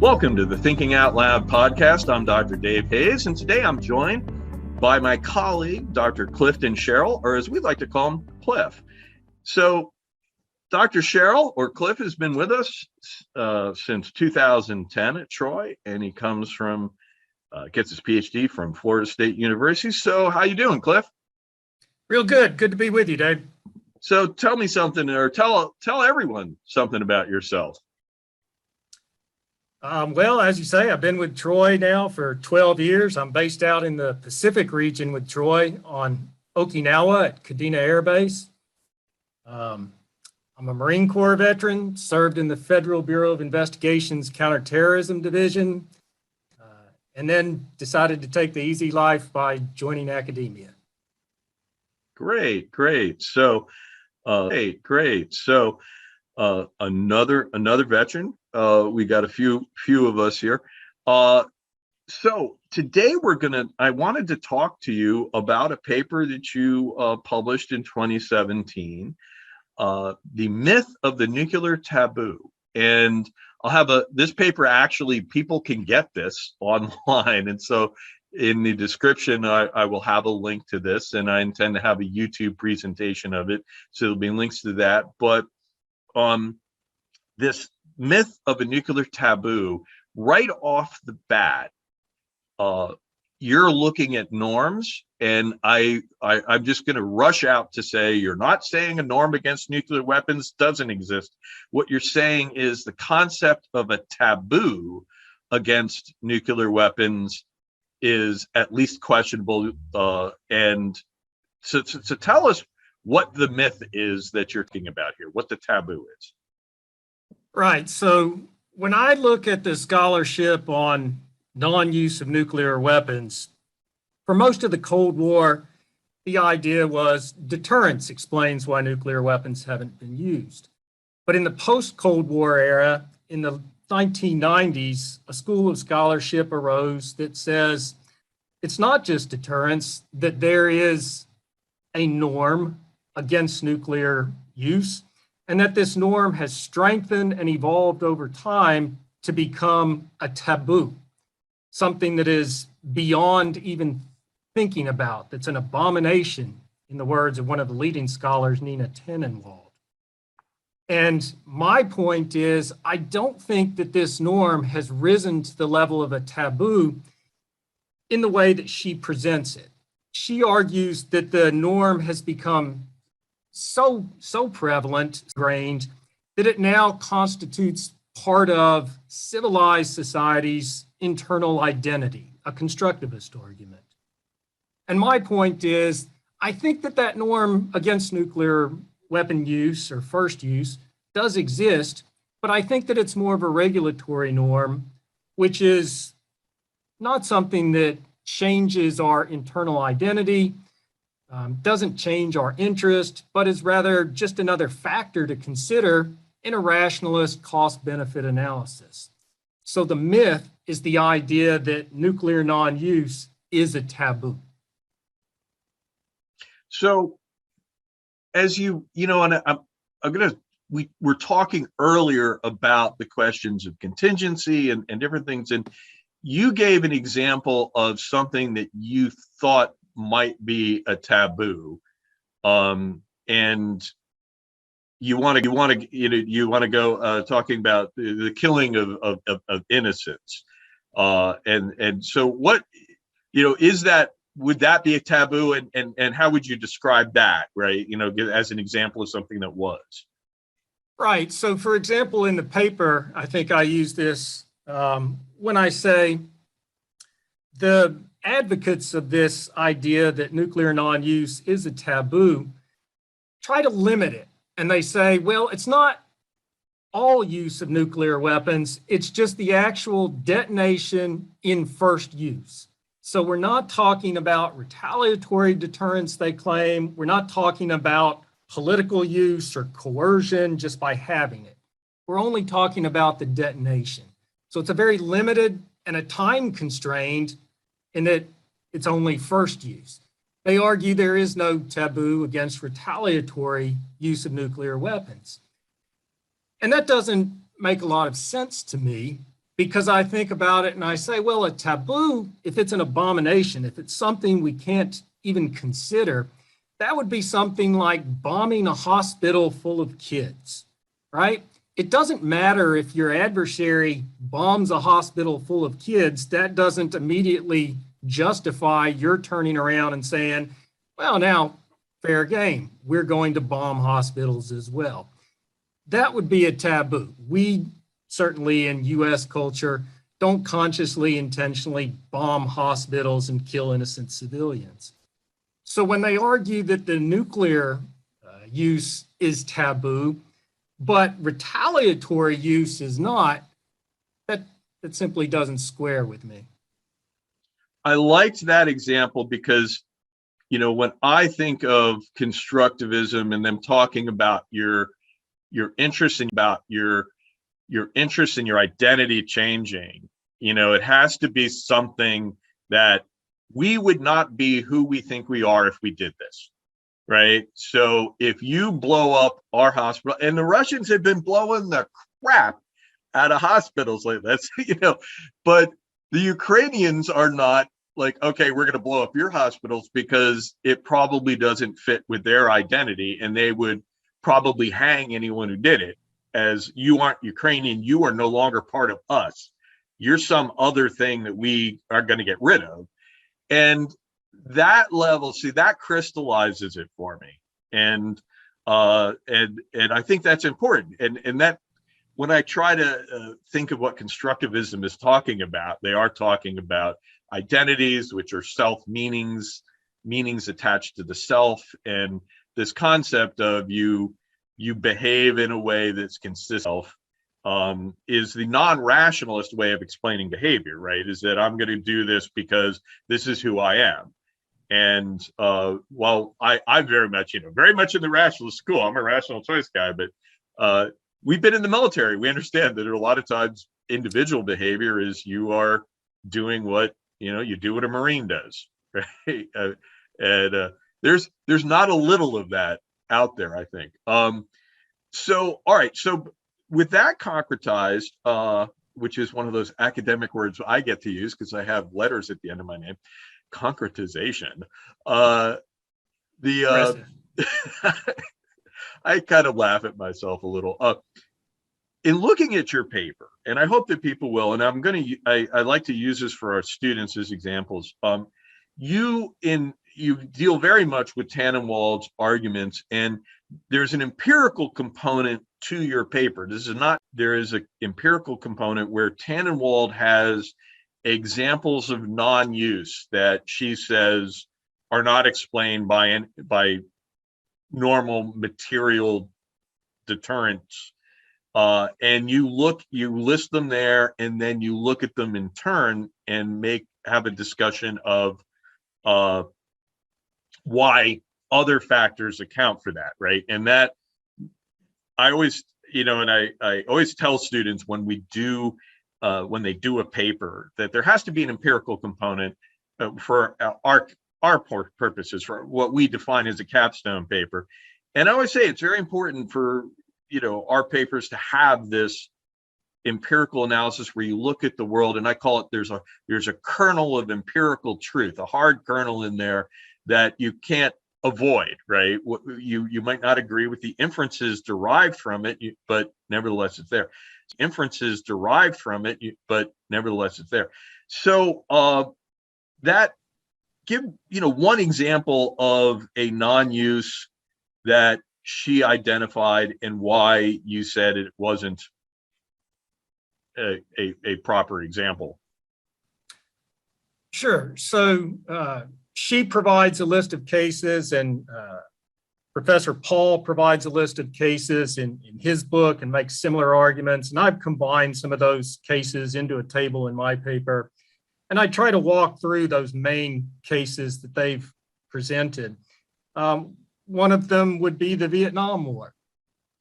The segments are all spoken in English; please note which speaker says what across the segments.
Speaker 1: Welcome to the Thinking Out Loud podcast. I'm Dr. Dave Hayes, and today I'm joined by my colleague, Dr. Clifton Sherrill, or as we like to call him, Cliff. So Dr. Sherrill, or Cliff, has been with us since 2010 at Troy, and he comes from, gets his PhD from Florida State University. So how you doing, Cliff?
Speaker 2: Real good. Good to be with you, Dave.
Speaker 1: So tell me something, or tell everyone something about yourself.
Speaker 2: Well, as you say, I've been with Troy now for 12 years. I'm based out in the Pacific region with Troy on Okinawa at Kadena Air Base. I'm a Marine Corps veteran, served in the Federal Bureau of Investigation's Counterterrorism Division, and then decided to take the easy life by joining academia.
Speaker 1: Great. So, another veteran. We got a few of us here. So today I wanted to talk to you about a paper that you published in 2017, The Myth of the Nuclear Taboo. And I'll have this paper, actually, people can get this online. And so in the description, I will have a link to this, and I intend to have a YouTube presentation of it. So there'll be links to that. But this myth of a nuclear taboo, right off the bat, you're looking at norms, and I'm just going to rush out to say you're not saying a norm against nuclear weapons doesn't exist. What you're saying is the concept of a taboo against nuclear weapons is at least questionable. And so tell us what the myth is that you're thinking about here, what the taboo is.
Speaker 2: Right. So when I look at the scholarship on non-use of nuclear weapons, for most of the Cold War, the idea was deterrence explains why nuclear weapons haven't been used. But in the post-Cold War era, in the 1990s, a school of scholarship arose that says it's not just deterrence, that there is a norm against nuclear use, and that this norm has strengthened and evolved over time to become a taboo, something that is beyond even thinking about, that's an abomination, in the words of one of the leading scholars, Nina Tenenwald. And my point is, I don't think that this norm has risen to the level of a taboo in the way that she presents it. She argues that the norm has become so prevalent, ingrained, that it now constitutes part of civilized society's internal identity, a constructivist argument. And my point is, I think that norm against nuclear weapon use or first use does exist, but I think that it's more of a regulatory norm, which is not something that changes our internal identity, doesn't change our interest, but is rather just another factor to consider in a rationalist cost-benefit analysis. So the myth is the idea that nuclear non-use is a taboo.
Speaker 1: So as you know, and we're talking earlier about the questions of contingency and different things, and you gave an example of something that you thought might be a taboo, and you want to go talking about the killing of innocents, and so what is that? Would that be a taboo, and how would you describe that? Right, as an example of something that was.
Speaker 2: Right. So, for example, in the paper, I think I use this when I say the advocates of this idea that nuclear non-use is a taboo try to limit it. And they say, well, it's not all use of nuclear weapons. It's just the actual detonation in first use. So we're not talking about retaliatory deterrence, they claim. We're not talking about political use or coercion just by having it. We're only talking about the detonation. So it's a very limited and a time constrained in that it's only first use. They argue there is no taboo against retaliatory use of nuclear weapons. And that doesn't make a lot of sense to me because I think about it and I say, well, a taboo, if it's an abomination, if it's something we can't even consider, that would be something like bombing a hospital full of kids, right? It doesn't matter if your adversary bombs a hospital full of kids, that doesn't immediately justify your turning around and saying, well, now, fair game, we're going to bomb hospitals as well. That would be a taboo. We certainly in US culture don't consciously, intentionally bomb hospitals and kill innocent civilians. So when they argue that the nuclear use is taboo, but retaliatory use is not, that simply doesn't square with me.
Speaker 1: I liked that example because, when I think of constructivism and them talking about your interest in your interest in your identity changing, it has to be something that we would not be who we think we are if we did this, right? So if you blow up our hospital, and the Russians have been blowing the crap out of hospitals like that's, but the Ukrainians are not like, okay, we're going to blow up your hospitals because it probably doesn't fit with their identity, and they would probably hang anyone who did it. As you aren't Ukrainian, you are no longer part of us. You're some other thing that we are going to get rid of. And that level, see, that crystallizes it for me. And I think that's important. And that when I try to think of what constructivism is talking about, they are talking about identities, which are self meanings attached to the self, and this concept of you behave in a way that's consistent is the non-rationalist way of explaining behavior, right? Is that I'm going to do this because this is who I am. And while I'm very much in the rationalist school, I'm a rational choice guy, but we've been in the military. We understand that a lot of times individual behavior is you are doing what, you do what a Marine does, right? And there's not a little of that out there, I think. So, all right. So with that concretized, which is one of those academic words I get to use because I have letters at the end of my name, concretization. I kind of laugh at myself a little. In looking at your paper, and I hope that people will, and I like to use this for our students as examples. You deal very much with Tannenwald's arguments, and there's an empirical component to your paper. There is an empirical component where Tannenwald has examples of non-use that she says are not explained by normal material deterrents. And you list them there, and then you look at them in turn and have a discussion of why other factors account for that, right? And that I always, I always tell students when they do a paper that there has to be an empirical component for our purposes, for what we define as a capstone paper. And I always say it's very important for our papers to have this empirical analysis where you look at the world, and I call it there's a kernel of empirical truth, a hard kernel in there that you can't avoid, right? You might not agree with the inferences derived from it, but nevertheless it's there. Inferences derived from it, but nevertheless it's there. So that give one example of a non-use that she identified and why you said it wasn't a proper example.
Speaker 2: Sure. So she provides a list of cases, and Professor Paul provides a list of cases in his book and makes similar arguments. And I've combined some of those cases into a table in my paper. And I try to walk through those main cases that they've presented. One of them would be the Vietnam War.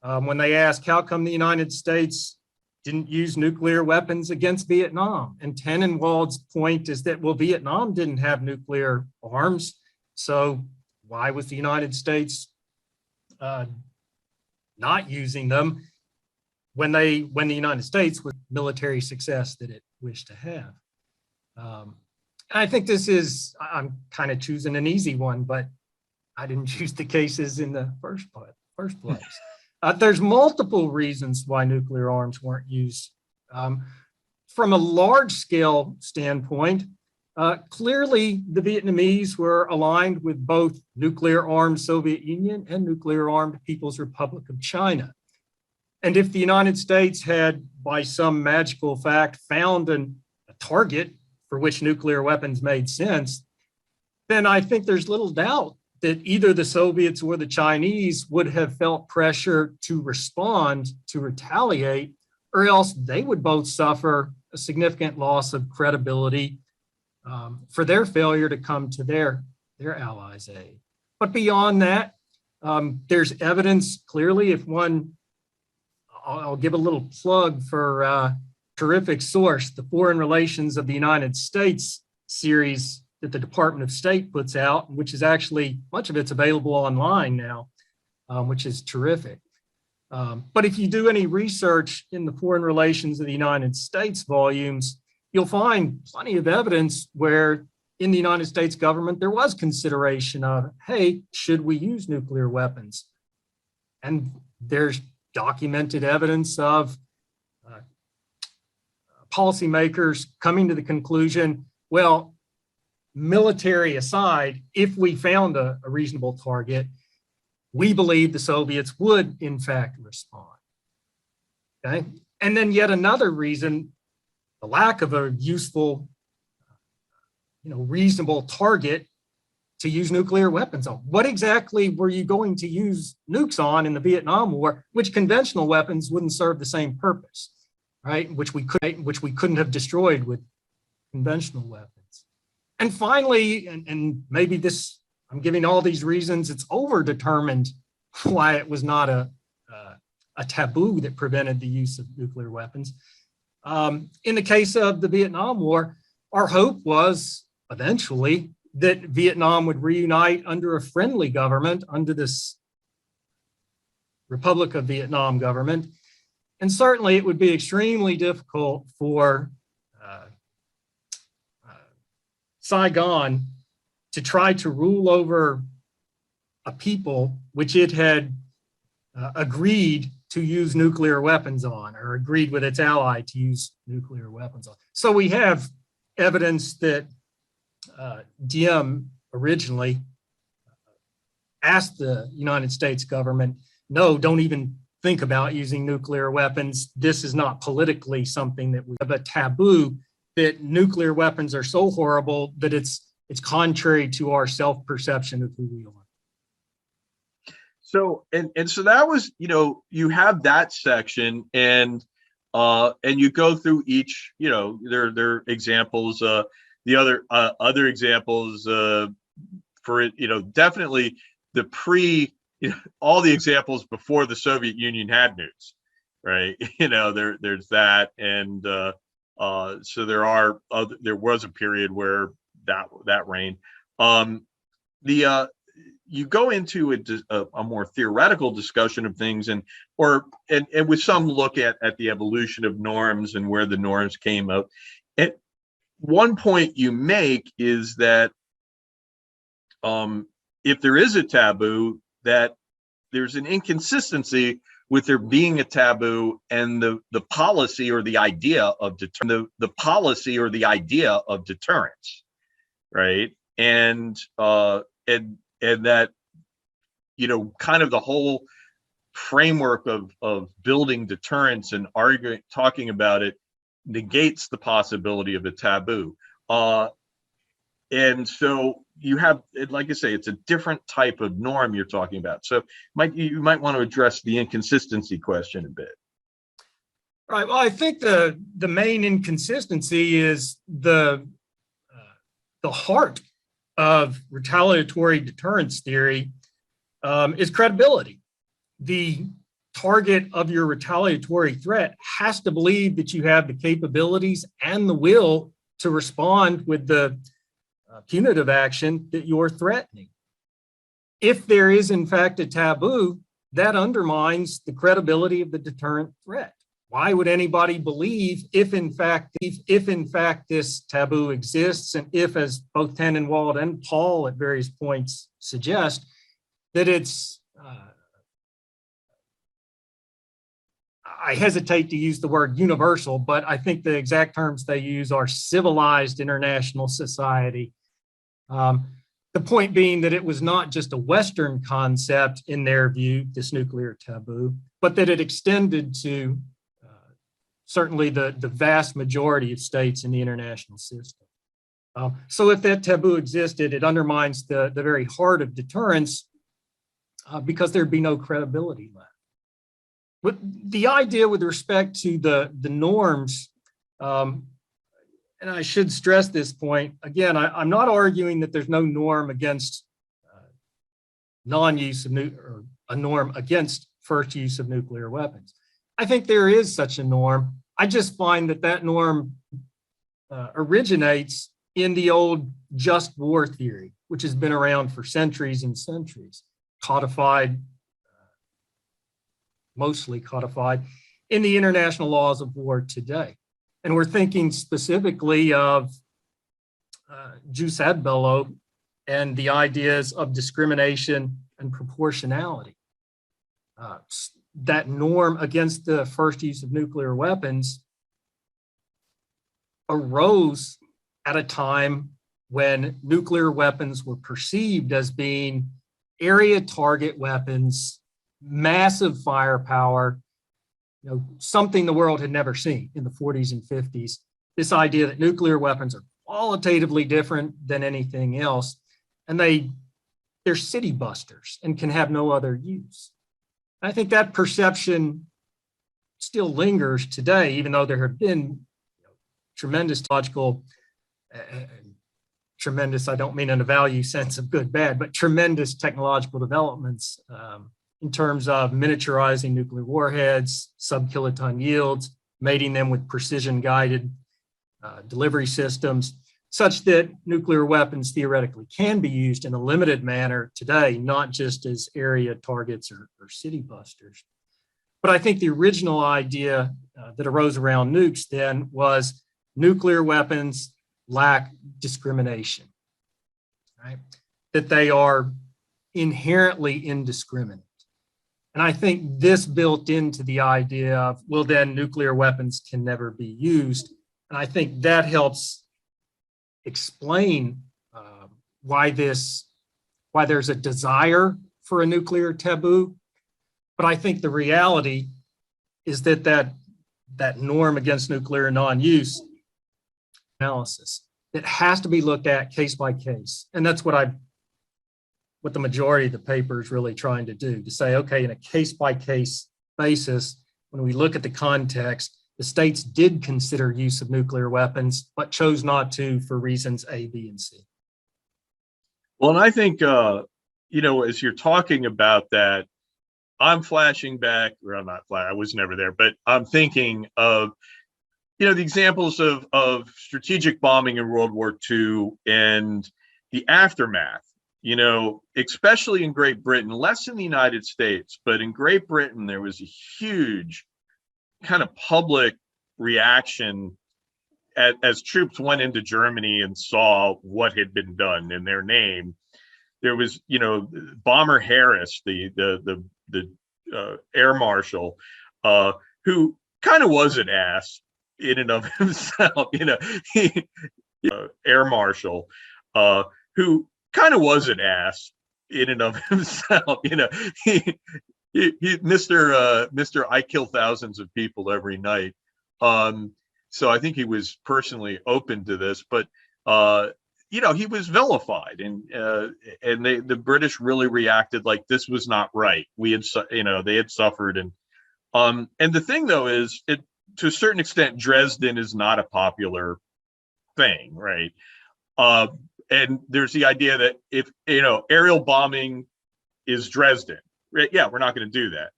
Speaker 2: When they ask, how come the United States didn't use nuclear weapons against Vietnam? And Tannenwald's point is that, well, Vietnam didn't have nuclear arms, so why was the United States not using them? when the United States with military success that it wished to have. And I think I'm kind of choosing an easy one, but I didn't choose the cases in the first place. There's multiple reasons why nuclear arms weren't used. From a large scale standpoint, clearly the Vietnamese were aligned with both nuclear armed Soviet Union and nuclear armed People's Republic of China. And if the United States had, by some magical fact, found a target for which nuclear weapons made sense, then I think there's little doubt that either the Soviets or the Chinese would have felt pressure to respond, to retaliate, or else they would both suffer a significant loss of credibility for their failure to come to their allies' aid. But beyond that, there's evidence clearly. If one, I'll give a little plug for a terrific source, the Foreign Relations of the United States series that the Department of State puts out, which is actually, much of it's available online now, which is terrific. But if you do any research in the Foreign Relations of the United States volumes, you'll find plenty of evidence where in the United States government, there was consideration of, hey, should we use nuclear weapons? And there's documented evidence of policymakers coming to the conclusion, well, military aside, if we found a reasonable target, we believe the Soviets would in fact respond. Okay. And then yet another reason, the lack of a useful, reasonable target to use nuclear weapons on. What exactly were you going to use nukes on in the Vietnam War, which conventional weapons wouldn't serve the same purpose, right? Which we couldn't have destroyed with conventional weapons. And finally, and maybe this, I'm giving all these reasons, it's overdetermined why it was not a taboo that prevented the use of nuclear weapons. In the case of the Vietnam War, our hope was eventually that Vietnam would reunite under a friendly government, under this Republic of Vietnam government. And certainly it would be extremely difficult for Saigon to try to rule over a people which it had agreed to use nuclear weapons on, or agreed with its ally to use nuclear weapons on. So we have evidence that Diem originally asked the United States government, no, don't even think about using nuclear weapons. This is not politically something that we have a taboo, that nuclear weapons are so horrible that it's contrary to our self-perception of who we are.
Speaker 1: So, and so that was, you have that section, and you go through each, there are examples, the other examples for it, definitely the all the examples before the Soviet Union had nukes, right? There's that, and so there was a period where that reigned. You go into a more theoretical discussion of things, and with some look at the evolution of norms and where the norms came out. At one point you make is that if there is a taboo, that there's an inconsistency with there being a taboo and the policy or the idea of the policy or the idea of deterrence, right? And that, kind of the whole framework of building deterrence and talking about it negates the possibility of a taboo. And so you have, like I say, it's a different type of norm you're talking about. So you might want to address the inconsistency question a bit.
Speaker 2: Right. Well, I think the main inconsistency is the heart of retaliatory deterrence theory is credibility. The target of your retaliatory threat has to believe that you have the capabilities and the will to respond with the punitive action that you're threatening. If there is in fact a taboo, that undermines the credibility of the deterrent threat. why would anybody believe if in fact this taboo exists, and if, as both Tannenwald and Paul at various points suggest, that it's I hesitate to use the word universal, but I think the exact terms they use are civilized international society. The point being that it was not just a Western concept in their view, this nuclear taboo, but that it extended to certainly the vast majority of states in the international system. So if that taboo existed, it undermines the very heart of deterrence because there'd be no credibility left. But the idea with respect to the norms, and I should stress this point, again, I'm not arguing that there's no norm against non-use of or a norm against first use of nuclear weapons. I think there is such a norm. I just find that norm originates in the old just war theory, which has been around for centuries and centuries, mostly codified in the international laws of war today. And we're thinking specifically of jus ad bello and the ideas of discrimination and proportionality. That norm against the first use of nuclear weapons arose at a time when nuclear weapons were perceived as being area target weapons, massive firepower, something the world had never seen in the 40s and 50s. This idea that nuclear weapons are qualitatively different than anything else, and they're city busters and can have no other use. I think that perception still lingers today, even though there have been tremendous tremendous, I don't mean in a value sense of good, bad, but tremendous technological developments in terms of miniaturizing nuclear warheads, sub-kiloton yields, mating them with precision-guided delivery systems, such that nuclear weapons theoretically can be used in a limited manner today, not just as area targets or city busters. But I think the original idea that arose around nukes then was nuclear weapons lack discrimination, right? That they are inherently indiscriminate. And I think this built into the idea of, well, then nuclear weapons can never be used. And I think that helps explain why there's a desire for a nuclear taboo. But I think the reality is that norm against nuclear non-use analysis, it has to be looked at case by case. And that's what the majority of the paper is really trying to do, to say, okay, in a case by case basis, when we look at the context, the states did consider use of nuclear weapons, but chose not to for reasons A, B, and C.
Speaker 1: Well, and I think, as you're talking about that, I'm flashing back, or I'm not, I was never there, but I'm thinking of, the examples of strategic bombing in World War II and the aftermath, especially in Great Britain, less in the United States, but in Great Britain, there was a huge kind of public reaction as troops went into Germany and saw what had been done in their name. There was, Bomber Harris, the air marshal, who kind of was an ass in and of himself, air marshal, who kind of was an ass in and of himself, Mr. I kill thousands of people every night. So I think he was personally open to this, but he was vilified, and the British really reacted like this was not right. They had suffered, and the thing though is, to a certain extent, Dresden is not a popular thing, right? And there's the idea that if aerial bombing is Dresden, right? Yeah, we're not going to do that.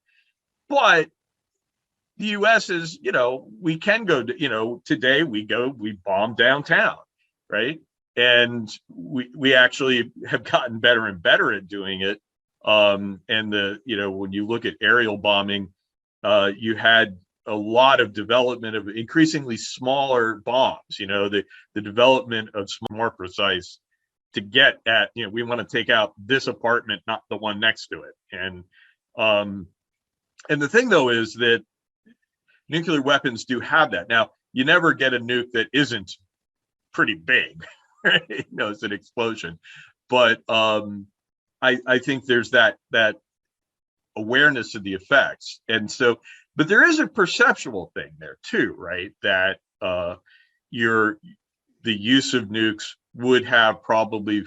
Speaker 1: But the U.S. is, we can go to, today we bomb downtown, right? And we actually have gotten better and better at doing it. And when you look at aerial bombing, you had a lot of development of increasingly smaller bombs, the development of more precise to get at, we want to take out this apartment, not the one next to it. And the thing though is that nuclear weapons do have that. Now, you never get a nuke that isn't pretty big, right? It's an explosion. But I think there's that awareness of the effects. And so, but there is a perceptual thing there too, right? That the use of nukes would have probably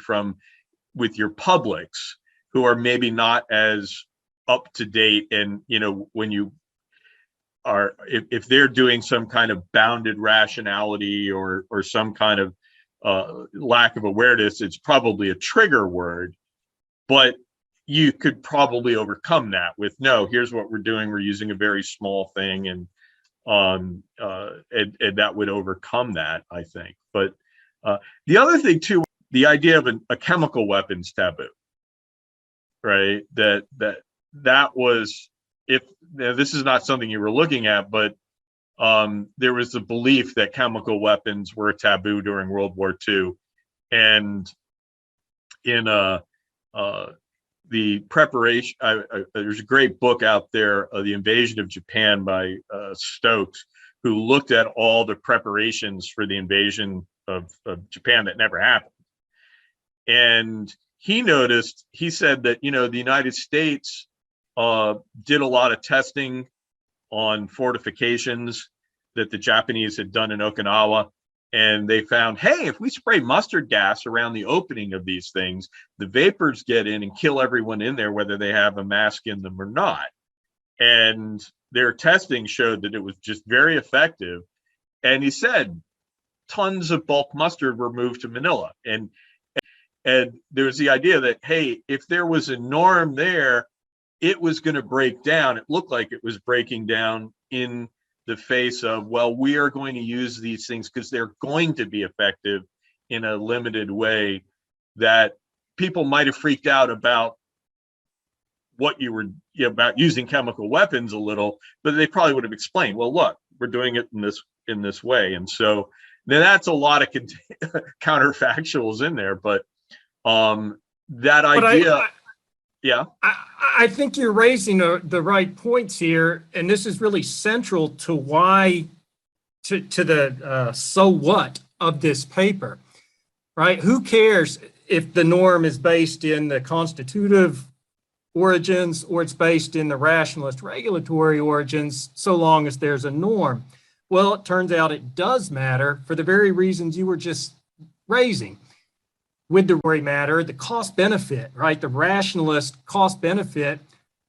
Speaker 1: with your publics who are maybe not as up to date. And, when you are, if they're doing some kind of bounded rationality or some kind of lack of awareness, it's probably a trigger word, but you could probably overcome that with, no, here's what we're doing. We're using a very small thing, and that would overcome that, I think. But the other thing too, the idea of a chemical weapons taboo, right? That was, this is not something you were looking at, but there was the belief that chemical weapons were a taboo during World War II, and in the preparation, there's a great book out there, The Invasion of Japan by Stokes, who looked at all the preparations for the invasion of Japan that never happened. And he said that, the United States did a lot of testing on fortifications that the Japanese had done in Okinawa. And they found, hey, if we spray mustard gas around the opening of these things, the vapors get in and kill everyone in there, whether they have a mask in them or not. And their testing showed that it was just very effective. And he said tons of bulk mustard were moved to Manila. And there was the idea that, hey, if there was a norm there, it was going to break down. It looked like it was breaking down in the face of, well, we are going to use these things because they're going to be effective in a limited way, that people might have freaked out about what you were about using chemical weapons a little, but they probably would have explained, well, look, we're doing it in this way. And so now that's a lot of counterfactuals in there, but that idea. Yeah,
Speaker 2: I think you're raising the right points here, and this is really central to why, to the so what of this paper, right? Who cares if the norm is based in the constitutive origins or it's based in the rationalist regulatory origins, so long as there's a norm? Well, it turns out it does matter for the very reasons you were just raising. With the matter, the cost benefit, right? The rationalist cost benefit.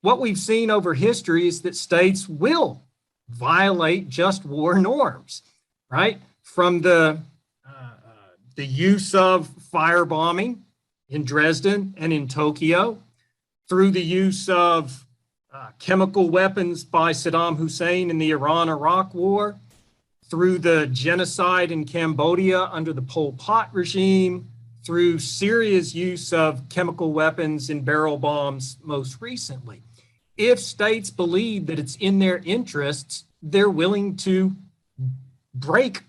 Speaker 2: What we've seen over history is that states will violate just war norms, right? From the use of firebombing in Dresden and in Tokyo, through the use of chemical weapons by Saddam Hussein in the Iran-Iraq War, through the genocide in Cambodia under the Pol Pot regime, through Syria's use of chemical weapons and barrel bombs most recently. If states believe that it's in their interests, they're willing to break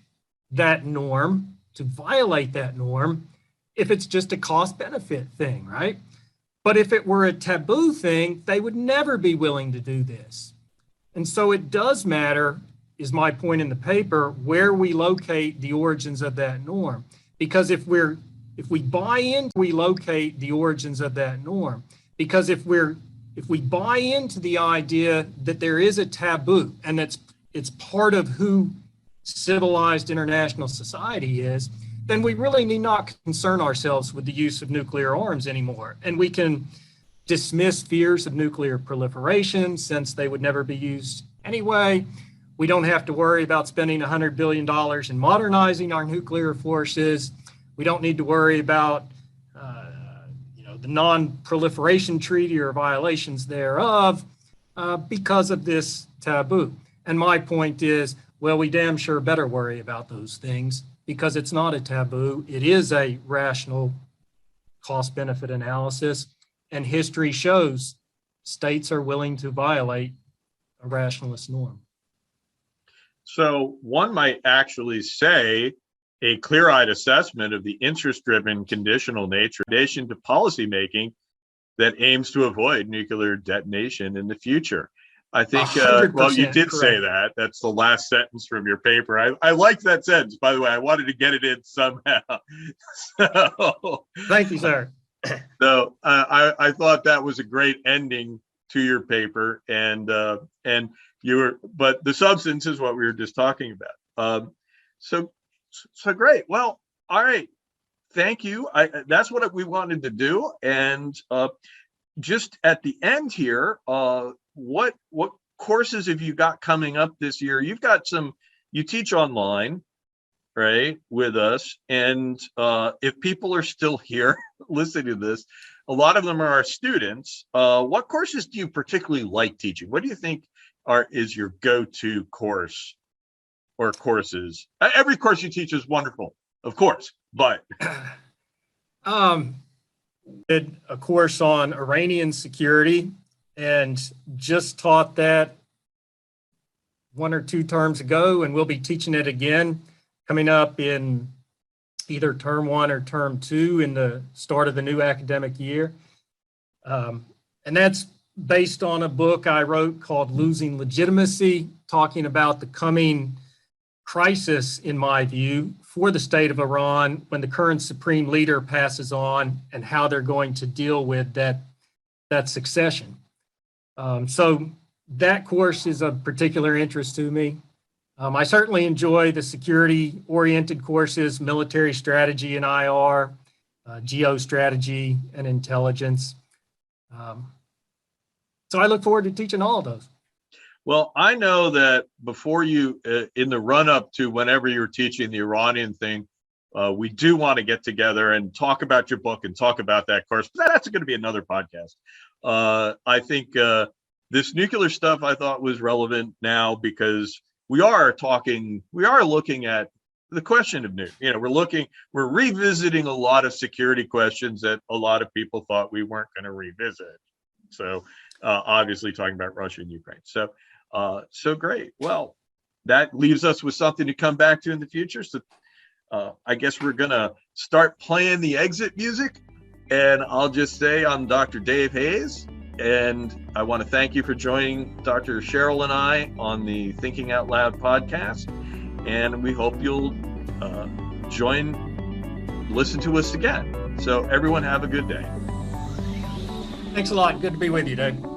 Speaker 2: that norm, to violate that norm, if it's just a cost-benefit thing, right? But if it were a taboo thing, they would never be willing to do this. And so it does matter, is my point in the paper, where we locate the origins of that norm. Because if we buy in, we locate the origins of that norm. Because if we buy into the idea that there is a taboo and it's part of who civilized international society is, then we really need not concern ourselves with the use of nuclear arms anymore. And we can dismiss fears of nuclear proliferation since they would never be used anyway. We don't have to worry about spending $100 billion in modernizing our nuclear forces. We don't need to worry about the non-proliferation treaty or violations thereof because of this taboo. And my point is, well, we damn sure better worry about those things because it's not a taboo. It is a rational cost-benefit analysis, and history shows states are willing to violate a rationalist norm.
Speaker 1: So one might actually say a clear-eyed assessment of the interest-driven conditional nature to policymaking that aims to avoid nuclear detonation in the future. I think, well, you
Speaker 2: 100%
Speaker 1: did say
Speaker 2: correct.
Speaker 1: that. That's the last sentence from your paper. I liked that sentence, by the way. I wanted to get it in somehow. So,
Speaker 2: Thank you, sir.
Speaker 1: I thought that was a great ending to your paper, and but the substance is what we were just talking about. So great. Well, all right. Thank you. That's what we wanted to do, and just at the end here, what courses have you got coming up this year? You've got you teach online, right, with us, and if people are still here listening to this, a lot of them are our students. What courses do you particularly like teaching? What do you think is your go-to course or courses? Every course you teach is wonderful, of course, but
Speaker 2: did a course on Iranian security and just taught that 1 or 2 terms ago, and we'll be teaching it again coming up in either term 1 or term 2 in the start of the new academic year. And that's based on a book I wrote called Losing Legitimacy, talking about the coming crisis, in my view, for the state of Iran when the current supreme leader passes on, and how they're going to deal with that succession. So that course is of particular interest to me. I certainly enjoy the security-oriented courses, military strategy and IR, geostrategy and intelligence. So I look forward to teaching all of those.
Speaker 1: Well, I know that before you, in the run-up to whenever you're teaching the Iranian thing, we do want to get together and talk about your book and talk about that course. But that's going to be another podcast. I think this nuclear stuff I thought was relevant now because we are looking at the question of nuke. We're revisiting a lot of security questions that a lot of people thought we weren't going to revisit. So obviously talking about Russia and Ukraine. So great. Well, that leaves us with something to come back to in the future. So I guess we're going to start playing the exit music. And I'll just say I'm Dr. Dave Hayes. And I want to thank you for joining Dr. Sherril and I on the Thinking Out Loud podcast. And we hope you'll listen to us again. So everyone have a good day.
Speaker 2: Thanks a lot. Good to be with you, Dave.